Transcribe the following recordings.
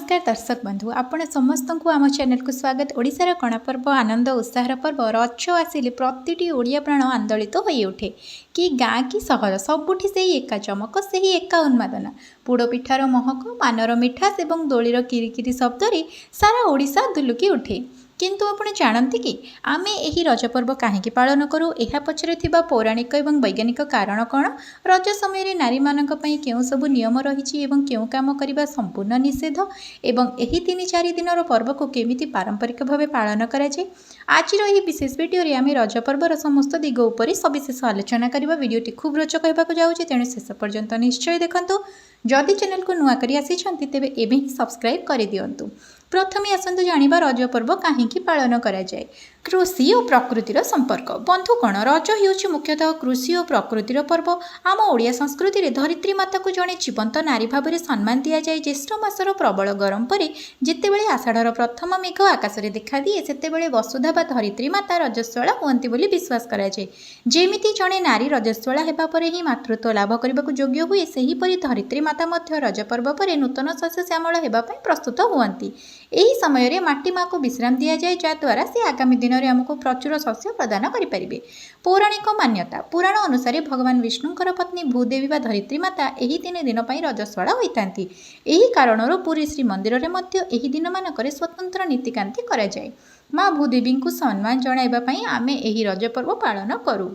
नमस्कार दर्शक बंधु आपण समस्त को आम चैनल को स्वागत। ओडिशार गणपर्व आनंद उत्साहर पर्व रज आसिले प्रतिटी ओडिया प्राण आंदोलित हो उठे कि गाँ कि सहर सबुठी से एका चमक से ही एका उन्मादना पोड़पिठार महक पानर मिठास और दोलीर किरिकिरी शब्द सारा ओडिशा दुलुकी उठे। किंतु आपण जानते कि आमे एही रज पर्व कहीं पालन करूँ यह पछरे थिबा पौराणिक और वैज्ञानिक कारण कौन रज समय नारी मानक पई केउ सबु नियम रही एवं केउ काम करने संपूर्ण निषेध एवं एही 3-4 दिन पर्व को केमिति पारंपरिक भाव पालन कराए। आज विशेष भिडियो आम रज पर्वर समस्त दिग उपर सविशेष आलोचना करबा। वीडियोटी खूब रोचक होगा जाऊँगी तेणु शेष पर्यंत निश्चय देखंतु। जदि चैनल को नुआ करी आसी तेबे एबे ही सब्सक्राइब कर दियंतु। प्रथमे आसतु जानिबा रज पर्व काहीं पालन करा जाए। कृषि और प्रकृतिर संपर्क बंधुगण रज हेउछि मुख्यतः कृषि और प्रकृतिर पर्व। आम ओडिया संस्कृति रे धरित्री माता को जड़े जीवंत नारी भाव में सम्मान दि जाए। ज्येष्ठ मासर प्रबल गरम पर जितेबले आषाढ़र प्रथम मेघ आकाश में देखा दिए सेतेबले वसुधा बा धरित्री माता रजस्वला हुअन्ति बोली विश्वास कराए। जेमिति जड़े नारी रजस्वला हेबा परे ही मातृत्व लाभ करने योग्य हुए सेहीपरि धरित्री माता मध्य रज पर्व पर नूतन शस्य श्यामल हेबा पई प्रस्तुत हुअन्ति। एही समय रे माटी माँ को विश्राम दि जाए जद्वारा से आगामी दिन में आमको प्रचुर शस्य प्रदान करें। पौराणिक मान्यता पुराण अनुसार भगवान विष्णुंकर पत्नी भूदेवी बा धरित्री माता एही 3 दिन पर रजस्वला होइतांती। एही कारणरो पुरी श्री मंदिर में मध्य एही दिन मानकरे स्वतंत्र नीतिकांति करा जाए। माँ भूदेवी को सम्मान जणाइबा पई आमे एही रज पर्व पालन करूँ।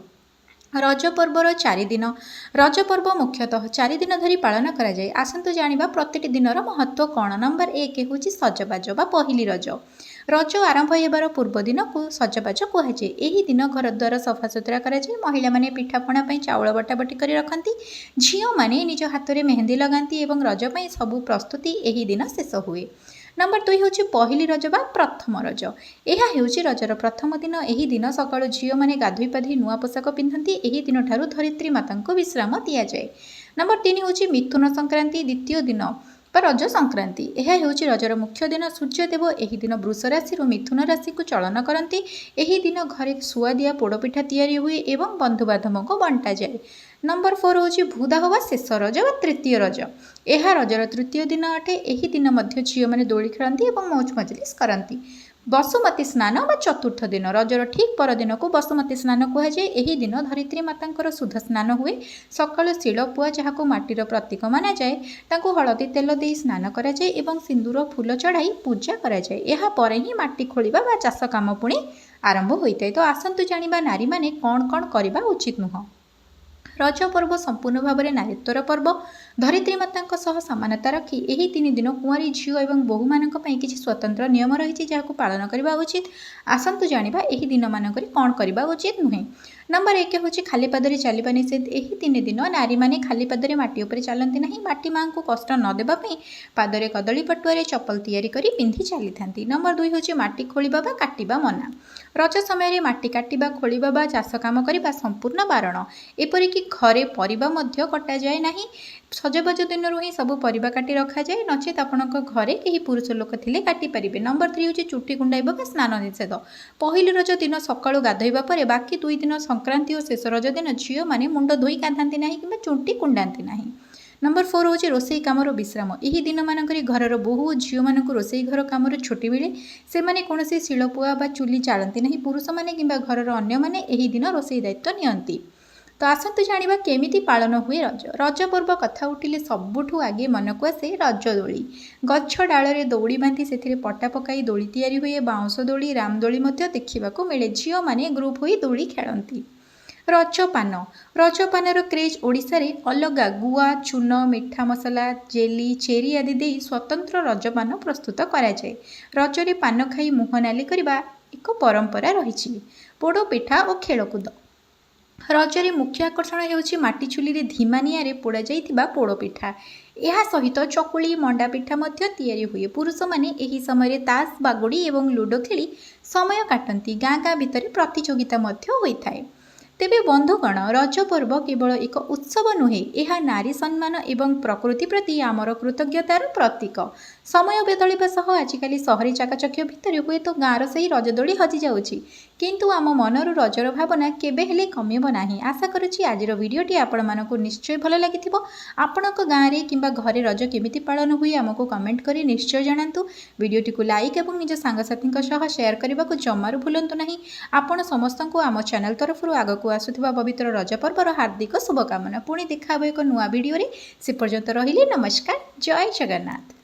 रज पर्वर 4 दिन रज पर्व मुख्यतः 4 दिन धरी पालन करा जाए। आसंतु जानिबा प्रतिटी दिनर महत्व कौन। नंबर 1 होची सजबाज बा पहिली रज। रज आरंभ होबार पूर्व दिन को सजबाज कहुए। यही दिन घर द्वार सफा सुतरा कराए। महिला माने पिठापणा चाउल बटाबटी कर रखती। झील माने निज हाथ में मेहंदी लगाती और रज पई सबु प्रस्तुति यही दिन शेष हुए। नंबर 2 होची पहिली रज बा प्रथम रज। यह हेउची रजर प्रथम दिन। यही दिन सकाळु झील माने गाधोई पाधोई नुआ पोशाक पिंधती। यही दिन ठारू धरित्री माता को विश्राम दि जाए। नंबर 3 होची मिथुन संक्रांति द्वितीय दिन पर रज संक्रांति। यह हेउची रजर मुख्य दिन। सूर्यदेव यही दिन वृष राशि मिथुन राशि को चलन करती। यही दिन घरे सुआदिया पोड़पिठा तैयारी हुए एवं बंधुबांधव को बंटा जाए। नंबर 4 होची भूदाह वा शेष रज व तृतीय रज। यह रजर तृतीय दिन अटे। यही दिन मध्य झील माने दोली खेलती और मौज मजलिस करती। बसुमती स्नान व चतुर्थ दिन रजर ठीक पर दिन को बसुमती स्नान कहुए। यही दिन धरित्री माता शुद्ध स्नान हुए। सकाळु शिलपुआ जहाँ माटीर प्रतीक माना जाए तांको हलदी तेल दे स्नान कराए और सिंदूर फूल चढ़ाई पूजा कराए। यह पर ही माटी खोलिबा बा चाष काम पुणी आरंभ होता है। तो आसंतु जानिबा नारी माने कौन कौन करबा उचित नुह। रज पर्व संपूर्ण भाव में नारीत्वर पर्व। धरित्री माता सह समानता रखी यही 3 दिन कुंवारी झील और बोहू मानक पई किछि स्वतंत्र नियम रही जहाँ पालन करबा उचित। आसंतु जानिबा एही दिन मानकरी कौन करबा उचित नुहे। नंबर 1 होची खाली पादरे चलवा निषेध। यही 3 दिन नारी माने खाली पादरे माटी उपरे चलती नहीं। माटी माँ को कष्ट न देबा पई पादरे कदली पटुआरे चप्पल तैयारी करी पिंधि चली थांती। नंबर 2 होची माटी खोलिबा बा काटिबा मना। रज समय माटी काटिबा खोलिबा बा चाष काम करबा संपूर्ण बारण। एपरिकी घरे परिबा मध्य कटा जाए नहीं। सजबाज दिन ही सब परिबा काटी रखा जाए नचेत आपणक घरे कहीं पुरुष लोक थिले काटी पारिबे। नंबर 3 होची चुट्टी कुंडाइबा बा स्नान निषेध। पहिली रज दिन सकाळु गाधोइबा परे बाकी 2 दिन संक्रांति और शेष रज दिन झील माने मुंड धोई गाधाती नहीं कि चुट्टी कुंडाती नहीं। नंबर 4 होची रोसई कामर विश्राम। यही दिन मानकरी घरर बोहू झील मानक रोसई घर कामर छुट्टी मिले। से माने कोनोसी शिलपुआ बा चुली चालती नहीं। पुरुष माने किंबा घरर अन्य माने यही दिन रोसई दायित्व नियंती। तो आसतु जानिबा केमिति पालन हुए रज। रज पर्व कथा उठिले सबुठु आगे मन को आसे रज दोली। गछ डाଳରେ दौड़ी बांधि से पटा पकाई दोली तैयारी हुए। बाउंश दोली रामदोली मध्य देखा मिले। झील माने ग्रुप होई दोली खेलती। रजपान रजपानर क्रेज ओडिशा रे अलगा। गुआ चून मीठा मसला जेली चेरी आदि दे स्वतंत्र रजपान प्रस्तुत करा जाए। रजरे पान खाई मुह नाली करबा एक परंपरा रही। पोड़ पिठा और खेलकूद रजरे मुख्य आकर्षण हेउछि माटी चुली रे धीमा निआरे पोड़ा जाइतिबा पोड़ पिठा। यह सहित चकुली मंडा पिठा मध्य तैयारी हुए। पुरुष माने एही समय ताश बागुड़ी एवं लूडो खेली समय काटती। गाँ गाँ भितर प्रतियोगिता मध्य होइथाए। तेबे बंधुगण रज पर्व केवल एक उत्सव नुहे। यह नारी सम्मान एवं प्रकृति प्रति आमर कृतज्ञतार प्रतीक। समय बदलिबा सह आजिकाली सहरी चाकचक्य भितर हुए तो गाँवर से रजदोली हजि जाउछि किंतु आम मनरु रजर भावना केबे हेले कमिब नाही। आशा करुछि आजिर वीडियोटी आपण मानकु निश्चय भल लागिथिबो। आपणक गाँरे किंबा घरे रज केमिति पालन हुए आमको कमेंट करी निश्चय जणांतु। वीडियोटी को लाइक एवं निज सांगसाथी सह शेयर करने को जमारू भूलंतु नहीं। आपण समस्तंकु आम चैनल तरफरु आगकु आसुथिबा पवित्र रज पर्वर हार्दिक शुभकामना। पुणी देखा एक नुआ वीडियो रे। से पर्यंत रहिले नमस्कार। जय जगन्नाथ।